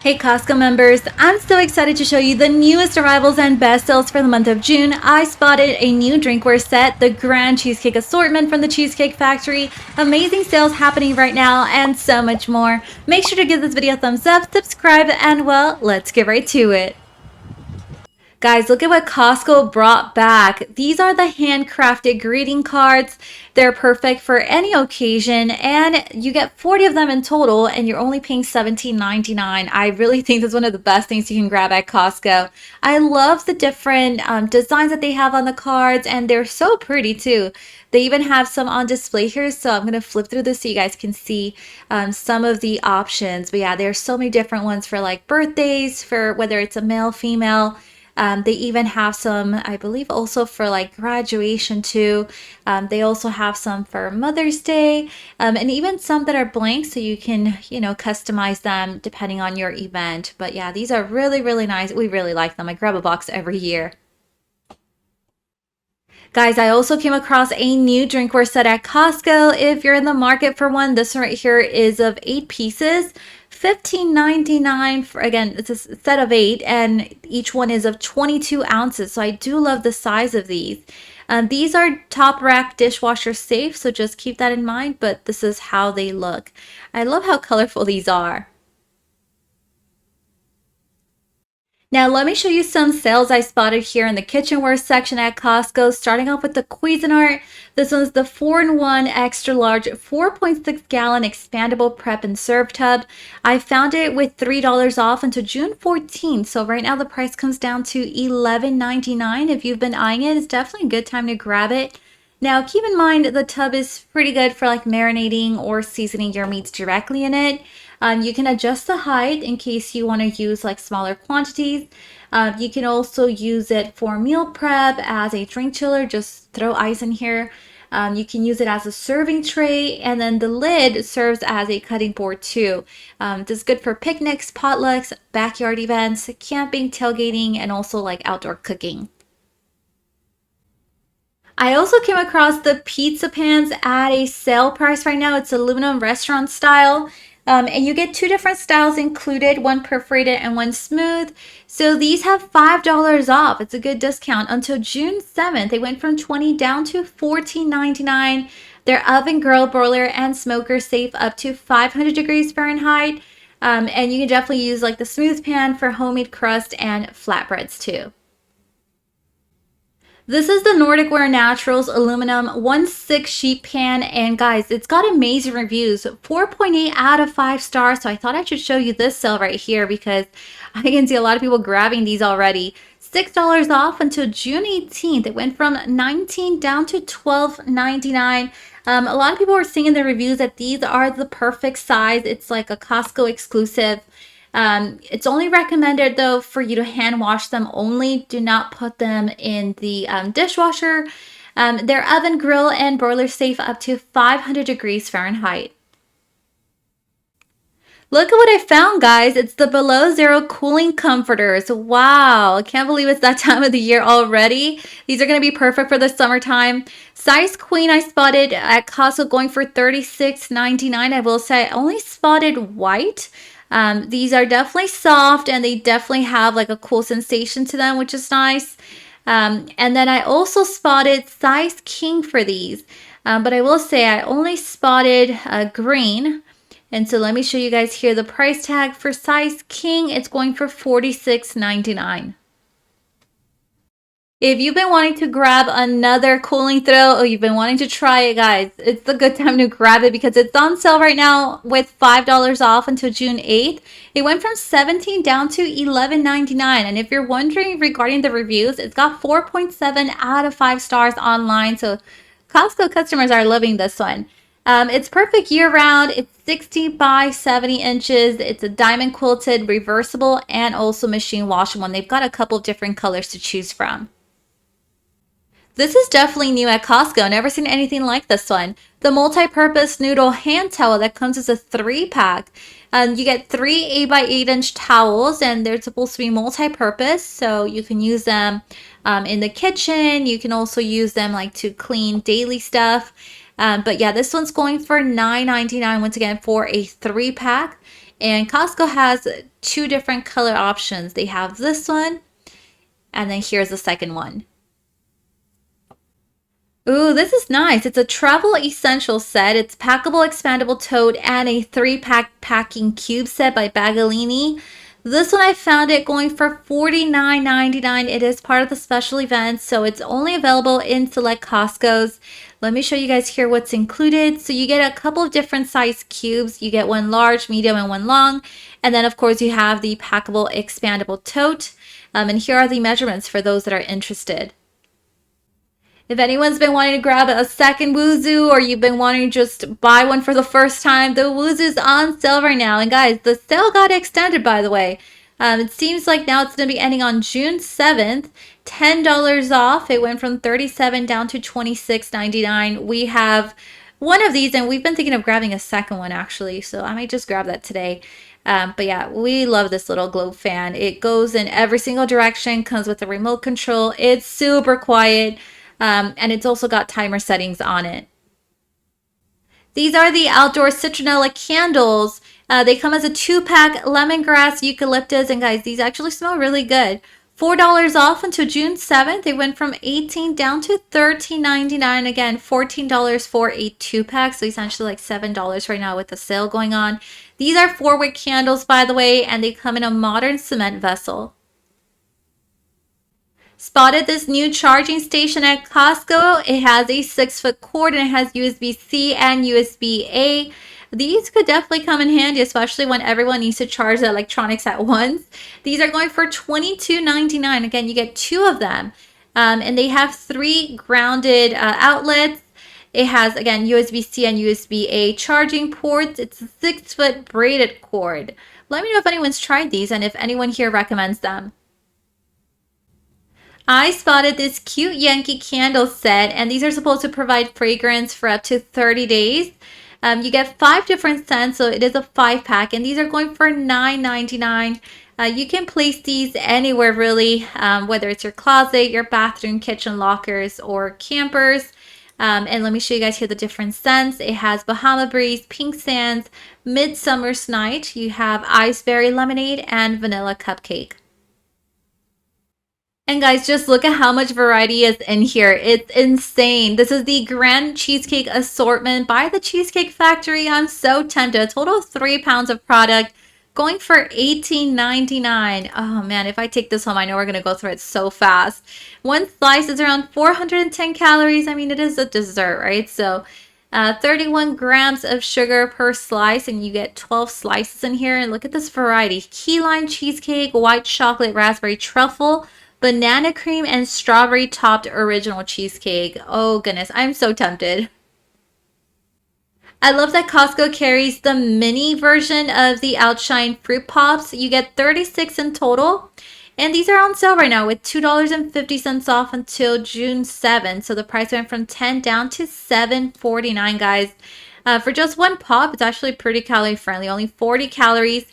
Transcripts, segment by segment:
Hey Costco members, I'm so excited to show you the newest arrivals and best sales for the month of June. I spotted a new drinkware set, the Grand Cheesecake Assortment from the Cheesecake Factory. Amazing sales happening right now and so much more. Make sure to give this video a thumbs up, subscribe, and well, let's get right to it. Guys, look at what Costco brought back. These are the handcrafted greeting cards. They're perfect for any occasion, and you get 40 of them in total, and you're only paying $17.99. I really think this is one of the best things you can grab at Costco. I love the different designs that they have on the cards, and they're so pretty too. They even have some on display here, so I'm going to flip through this so you guys can see some of the options. But yeah, there's so many different ones for like birthdays, for whether it's a male, female. They even have some, I believe, also for like graduation too. They also have some for Mother's Day, and even some that are blank, so you can, customize them depending on your event. But yeah, these are really, really nice. We really like them. I grab a box every year. Guys, I also came across a new drinkware set at Costco. If you're in the market for one, this one right here is of 8 pieces. $15.99 for, again, it's a set of 8, and each one is of 22 ounces. So I do love the size of these. These are top rack dishwasher safe, so just keep that in mind, but this is how they look. I love how colorful these are. Now let me show you some sales I spotted here in the kitchenware section at Costco, starting off with the Cuisinart. This one's the 4-in-1 extra large 4.6 gallon expandable prep and serve tub. I found it with $3 off until June 14th, so right now the price comes down to $11.99. If you've been eyeing it, it's definitely a good time to grab it. Now keep in mind the tub is pretty good for like marinating or seasoning your meats directly in it. You can adjust the height in case you want to use like smaller quantities. You can also use it for meal prep as a drink chiller. Just throw ice in here. You can use it as a serving tray, and then the lid serves as a cutting board too. This is good for picnics, potlucks, backyard events, camping, tailgating, and also like outdoor cooking. I also came across the pizza pans at a sale price right now. It's aluminum restaurant style. And you get 2 different styles included, one perforated and one smooth. So these have $5 off. It's a good discount until June 7th. They went from $20 down to $14.99. They're oven, grill, broiler, and smoker safe up to 500 degrees Fahrenheit. And you can definitely use like the smooth pan for homemade crust and flatbreads too. This is the Nordicware Naturals aluminum 1/6 sheet pan, and guys, it's got amazing reviews, 4.8 out of 5 stars. So I thought I should show you this sale right here because I can see a lot of people grabbing these already. $6 off until June 18th. It went from $19 down to $12.99. A lot of people were saying in the reviews that these are the perfect size. It's like a Costco exclusive. It's only recommended though for you to hand wash them only. Do not put them in the dishwasher. They're oven, grill, and broiler safe up to 500 degrees Fahrenheit. Look at what I found, guys. It's the below zero cooling comforters. Wow, I can't believe it's that time of the year already. These are going to be perfect for the summertime. Size queen I spotted at Costco going for $36.99. I will say I only spotted white. These are definitely soft, and they definitely have like a cool sensation to them, which is nice. And then I also spotted size king for these, but I will say I only spotted green. And so let me show you guys here the price tag for size king. It's going for $46.99. If you've been wanting to grab another cooling throw, or you've been wanting to try it, guys, it's a good time to grab it because it's on sale right now with $5 off until June 8th. It went from $17 down to $11.99. And if you're wondering regarding the reviews, it's got 4.7 out of 5 stars online. So Costco customers are loving this one. It's perfect year-round. It's 60 by 70 inches. It's a diamond quilted, reversible, and also machine washable. And they've got a couple of different colors to choose from. This is definitely new at Costco. Never seen anything like this one. The multi-purpose noodle hand towel that comes as a 3-pack. You get 3 8x8-inch towels, and they're supposed to be multi-purpose, so you can use them in the kitchen. You can also use them like to clean daily stuff. But yeah, this one's going for $9.99 once again for a 3-pack. And Costco has two different color options. They have this one, and then here's the second one. Ooh, this is nice. It's a travel essential set. It's packable, expandable tote, and a 3-pack packing cube set by Bagalini. This one I found it going for $49.99. It is part of the special event, so it's only available in select Costco's. Let me show you guys here what's included. So you get a couple of different size cubes. You get one large, medium, and one long. And then, of course, you have the packable, expandable tote. And here are the measurements for those that are interested. If anyone's been wanting to grab a second Wuzu, or you've been wanting to just buy one for the first time, the Wuzu's on sale right now. And guys, the sale got extended, by the way. It seems like now it's going to be ending on June 7th. $10 off. It went from $37 down to $26.99. We have one of these, and we've been thinking of grabbing a second one, actually. So I might just grab that today. But yeah, we love this little globe fan. It goes in every single direction, comes with a remote control. It's super quiet. And it's also got timer settings on it. These are the outdoor citronella candles. They come as a 2-pack, lemongrass, eucalyptus, and guys, these actually smell really good. $4 off until June 7th. They went from $18 down to $13.99. Again, $14 for a 2-pack, so essentially like $7 right now with the sale going on. These are 4-wick candles, by the way, and they come in a modern cement vessel. Spotted this new charging station at Costco. It has a 6-foot cord, and it has USB-C and USB-A. These could definitely come in handy, especially when everyone needs to charge their electronics at once. These are going for $22.99. Again, you get 2 of them. And they have 3 grounded outlets. It has, again, USB-C and USB-A charging ports. It's a 6-foot braided cord. Let me know if anyone's tried these and if anyone here recommends them. I spotted this cute Yankee candle set, and these are supposed to provide fragrance for up to 30 days. You get 5 different scents, so it is a 5-pack, and these are going for $9.99. You can place these anywhere, really, whether it's your closet, your bathroom, kitchen lockers, or campers. And let me show you guys here the different scents. It has Bahama Breeze, Pink Sands, Midsummer's Night. You have Iceberry Lemonade and Vanilla Cupcake. And guys, just look at how much variety is in here. It's insane. This is the Grand Cheesecake Assortment by the Cheesecake Factory. I'm so tempted. A total of 3 pounds of product going for $18.99. Oh man, if I take this home, I know we're going to go through it so fast. One slice is around 410 calories. I mean, it is a dessert, right? So 31 grams of sugar per slice, and you get 12 slices in here. And look at this variety. Key lime cheesecake, white chocolate, raspberry truffle, banana cream, and strawberry topped original cheesecake. Oh goodness, I'm so tempted. I love that Costco carries the mini version of the Outshine Fruit Pops. You get 36 in total. And these are on sale right now with $2.50 off until June 7th. So the price went from $10 down to $7.49, guys. For just one pop, it's actually pretty calorie friendly. Only 40 calories,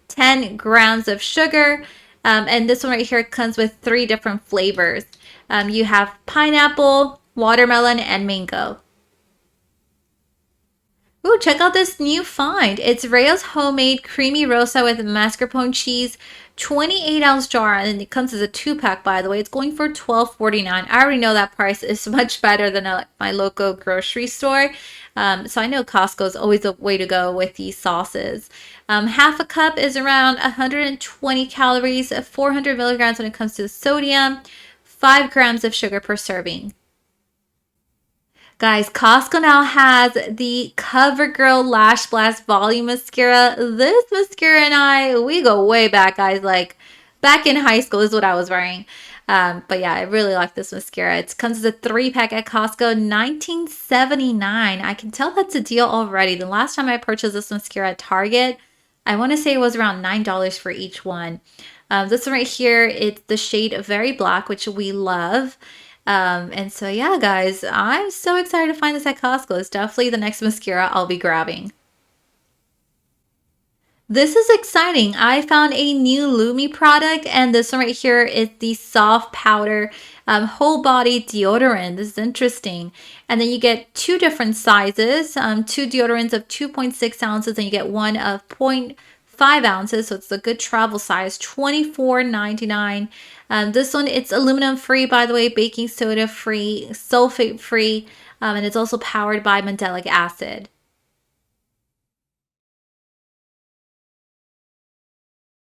10 grams of sugar. And this one right here comes with 3 different flavors. You have pineapple, watermelon, and mango. Ooh, check out this new find. It's Rayo's Homemade Creamy Rosa with mascarpone cheese, 28-ounce jar, and it comes as a 2-pack, by the way. It's going for $12.49. I already know that price is much better than my local grocery store. So I know Costco is always a way to go with these sauces. Half a cup is around 120 calories, 400 milligrams when it comes to sodium, 5 grams of sugar per serving. Guys, Costco now has the CoverGirl LashBlast Volume Mascara. This mascara and we go way back, guys. Like, back in high school is what I was wearing. But yeah, I really like this mascara. It comes as a 3-pack at Costco, $19.79. I can tell that's a deal already. The last time I purchased this mascara at Target, I want to say it was around $9 for each one. This one right here, it's the shade Very Black, which we love. And so yeah, guys, I'm so excited to find this at Costco. It's definitely the next mascara I'll be grabbing. This is exciting. I found a new Lumi product, and this one right here is the soft powder whole body deodorant. This is interesting. And then you get 2 different sizes, 2 deodorants of 2.6 ounces, and you get one of 5 ounces, so it's a good travel size, $24.99. This one, it's aluminum free, by the way, baking soda free, sulfate free, and it's also powered by mandelic acid.